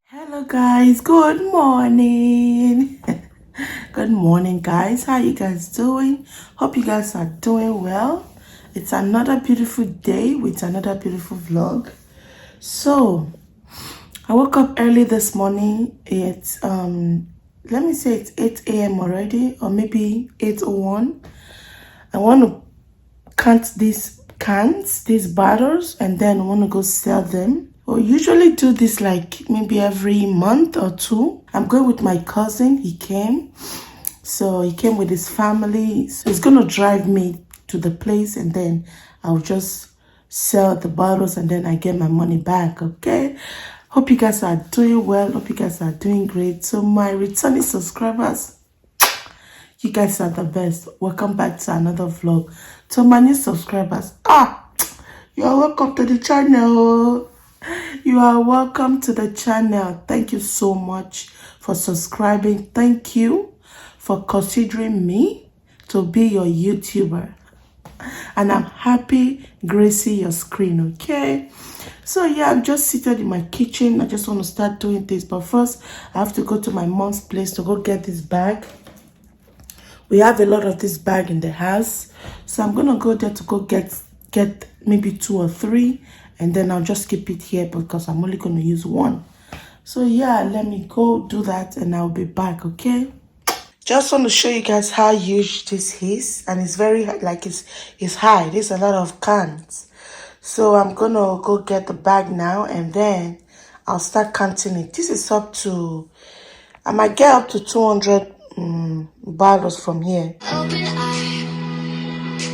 Hello guys, good morning. Good morning guys, how you guys doing? Hope you guys are doing well. It's another beautiful day with another beautiful vlog. So I woke up early this morning. It's let me say it's 8 a.m. already, or maybe 8:01. I want to count these bottles, and then I want to go sell them. We usually do this like maybe every month or two. I'm going with my cousin. He came with his family, so he's gonna drive me to the place, and then I'll just sell the bottles, and then I get my money back. Okay, hope you guys are doing well. Hope you guys are doing great. So my returning subscribers, you guys are the best. Welcome back to another vlog. To my new subscribers, you are welcome to the channel. You are welcome to the channel. Thank you so much for subscribing. Thank you for considering me to be your YouTuber. And I'm happy gracing your screen, okay? So yeah, I'm just seated in my kitchen. I just want to start doing this. But first, I have to go to my mom's place to go get this bag. We have a lot of this bag in the house. So I'm going to go there to go get maybe 2 or 3. And then I'll just keep it here because I'm only going to use one. So yeah, let me go do that and I'll be back, okay? Just want to show you guys how huge this is. And it's very, like, it's high. There's a lot of cans. So I'm going to go get the bag now and then I'll start counting it. This is up to, I might get up to 200 bottles from here. Open eye,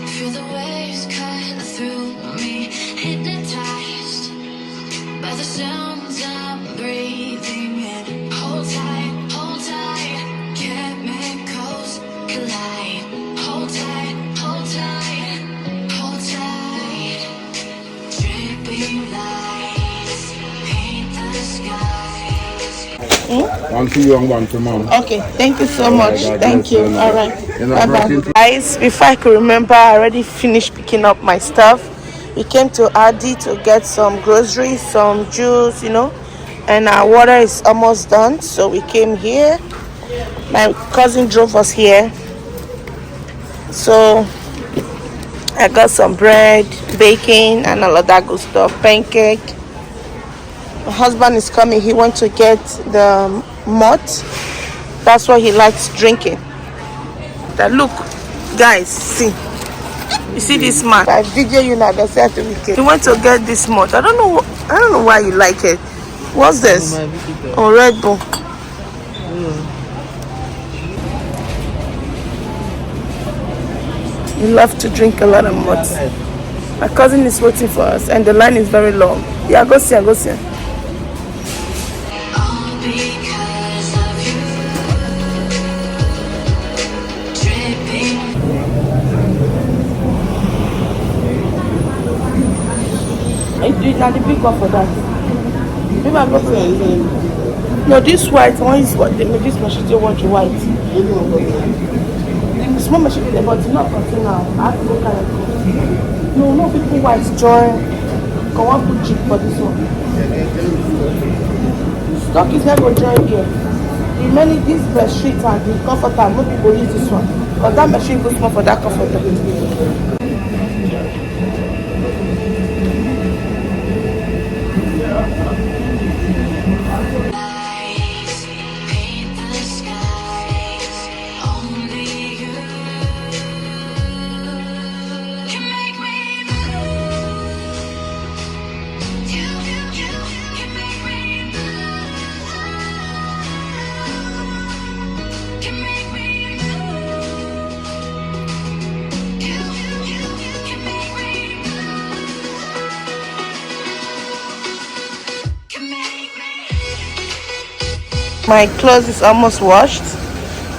feel the waves cut through me, hypnotized by the sounds I'm breathing in. Hold tight, chemicals collide. Hold tight, dripping lights paint the skies. One for you and one for mom. Okay, thank you so much. God Thank bless you. you. All right. Bye-bye. Guys, before I could remember, I already finished picking up my stuff. We came to Aldi to get some groceries, some juice, and our water is almost done. So we came here. My cousin drove us here. So I got some bread, bacon, and all of that good stuff. Pancake. My husband is coming. He wants to get the malt. That's what he likes drinking. That look, guys, see. You see this man? I video you now. That's after we came. He went to get this malt. I don't know why you like it. What's this? Oh, Red Bull. You love to drink a lot of malt. My cousin is waiting for us, and the line is very long. Yeah, go see. All because of you, dripping. Now the big one for that. Maybe I go for no, this white one is what they make this machine still want you white. The small machine there, but it's not contain now. I have to go carry it. No, people white join. Can one put cheap for this one? Stock is not going to join here. The many this best sheet and the comforter, most people use this one. Because that machine goes more for that comforter. Lights paint the skies. Only you can make me move. You can make me move. Can make me move. You can make me move. Can make me. My clothes is almost washed.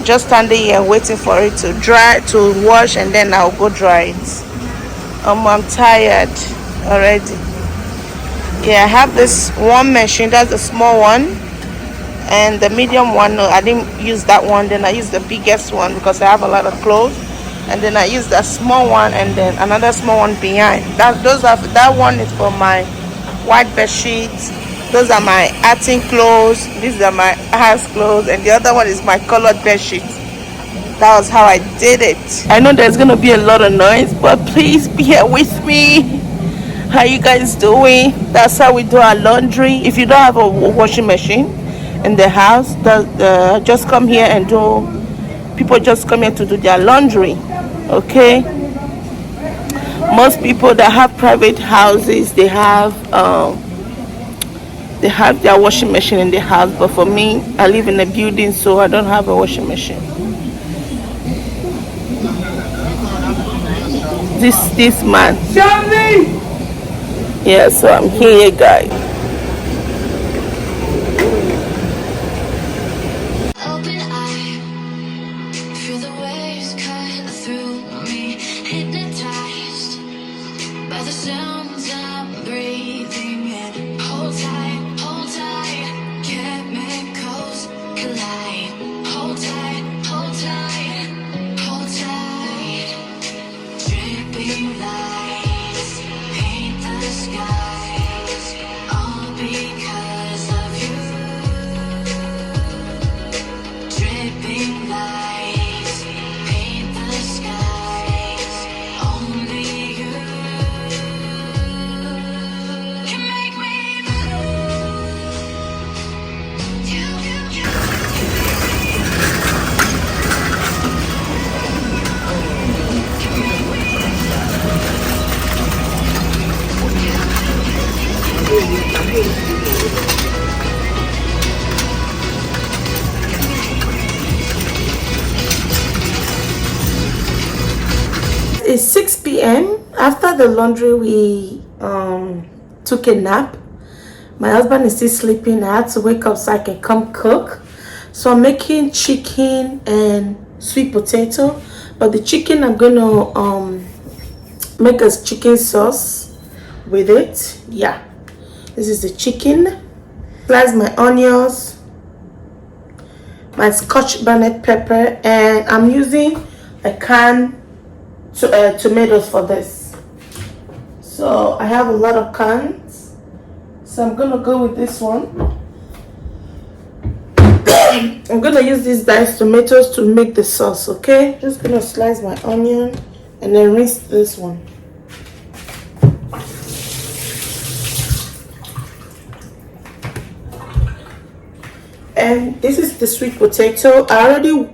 Just standing here waiting for it to dry, to wash, and then I'll go dry it. I'm tired already. Yeah, I have this one machine. That's the small one, and the medium one. No, I didn't use that one. Then I used the biggest one because I have a lot of clothes, and then I used that small one, and then another small one behind. That one is for my white bed sheets Those are my arting clothes. These are my house clothes, and the other one is my colored bed sheet. That was how I did it. I know there's gonna be a lot of noise, but please be here with me. How you guys doing? That's how we do our laundry. If you don't have a washing machine in the house, just come here and do. People just come here to do their laundry. Okay. Most people that have private houses, they have their washing machine in the house. But for me, I live in a building, so I don't have a washing machine. This man. Yeah, so I'm here, guys. Open eye, feel the waves cut through me, hypnotized by the sounds I'm breathing in. Hold tight, chemicals collide. Hold tight, hold tight, hold tight. Dripping lights paint the skies, all because of you. Dripping lights paint the skies, only you can make me move. You It's 6 p.m. After the laundry, we took a nap. My husband is still sleeping. I had to wake up so I can come cook. So I'm making chicken and sweet potato. But the chicken, I'm gonna make a chicken sauce with it. Yeah, this is the chicken. Slice my onions, my scotch bonnet pepper, and I'm using a can tomatoes for this. So I have a lot of cans, so I'm gonna go with this one. I'm gonna use these diced tomatoes to make the sauce. Okay, just gonna slice my onion and then rinse this one. And this is the sweet potato. I already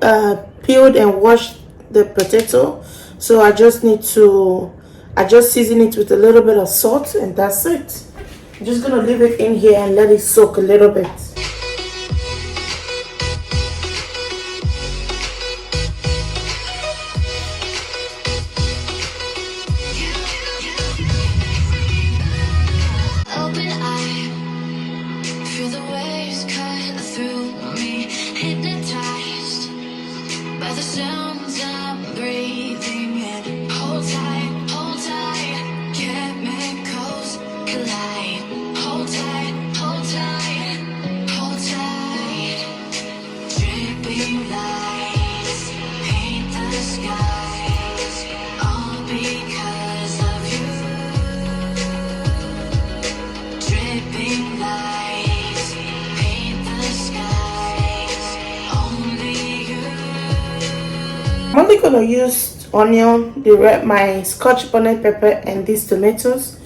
peeled and washed the potato, so I just season it with a little bit of salt, and that's it. I'm just gonna leave it in here and let it soak a little bit. open eye, feel the waves cut through me, hypnotized by the sounds I'm breathing in. Hold tight, chemicals collide. Hold tight, hold tight, hold tight. Dripping lights paint the skies, all because of you. Dripping lights paint the skies, only you. I'm only gonna use onion, my scotch bonnet pepper, and these tomatoes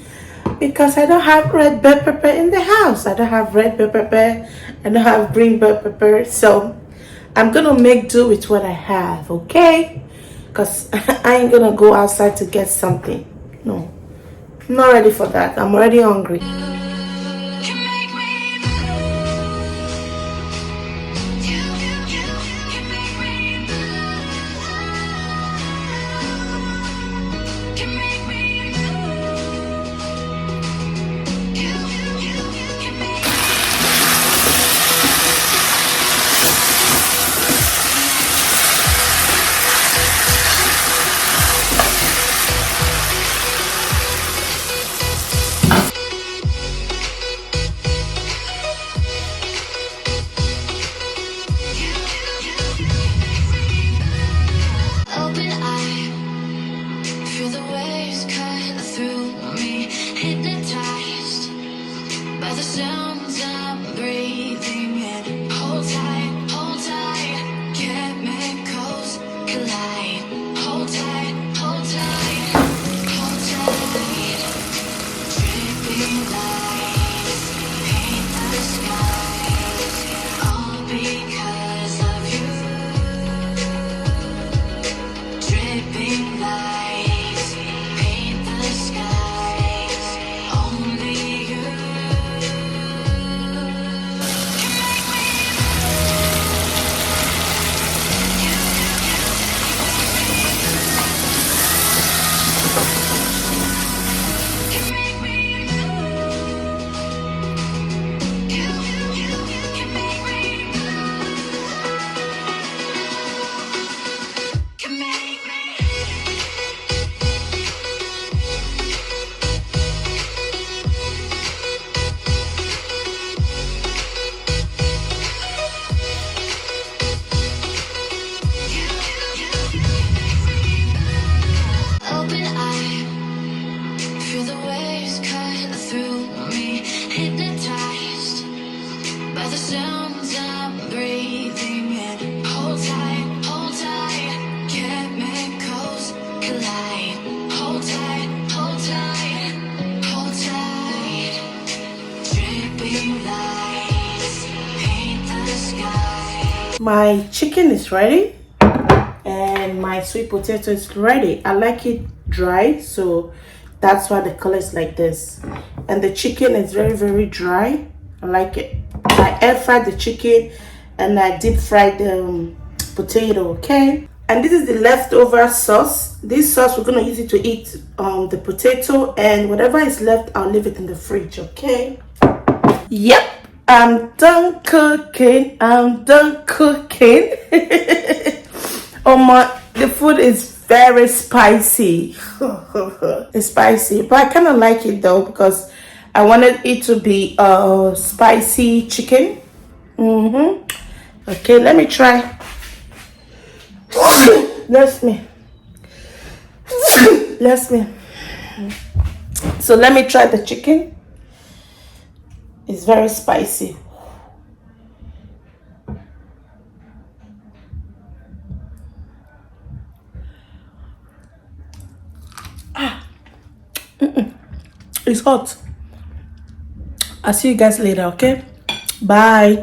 because I don't have red bell pepper in the house. I don't have red bell pepper. I don't have green bell pepper. So I'm gonna make do with what I have, okay? Because I ain't gonna go outside to get something. No, I'm not ready for that. I'm already hungry. Can make me move. You can make me move. Can make me move. You can make me. sounds I'm breathing in. Hold tight, chemicals collide. Hold tight, hold tight, hold tight. Dripping lights paint the skies, all because of you. Dripping lights paint the skies, only you can make me can make me you can make me can make me. Open eye, feel the waves cut through me, hypnotized by the sounds I'm breathing in. Hold tight, chemicals collide. Hold tight, hold tight, hold tight. Dripping lights paint the sky. My chicken is ready and my sweet potato is ready. I like it dry, so that's why the color is like this. And the chicken is very dry. I like it. I air fried the chicken and I deep fried the potato. Okay, and this is the leftover sauce. This sauce we're gonna use it to eat the potato, and whatever is left I'll leave it in the fridge. Okay. Yep, I'm done cooking. I'm done cooking. Oh my, the food is very spicy. It's spicy, but I kind of like it though because I wanted it to be spicy chicken. Okay, let me try. Bless me. Bless me. So let me try the chicken. It's very spicy. It's hot. I'll see you guys later, okay? Bye.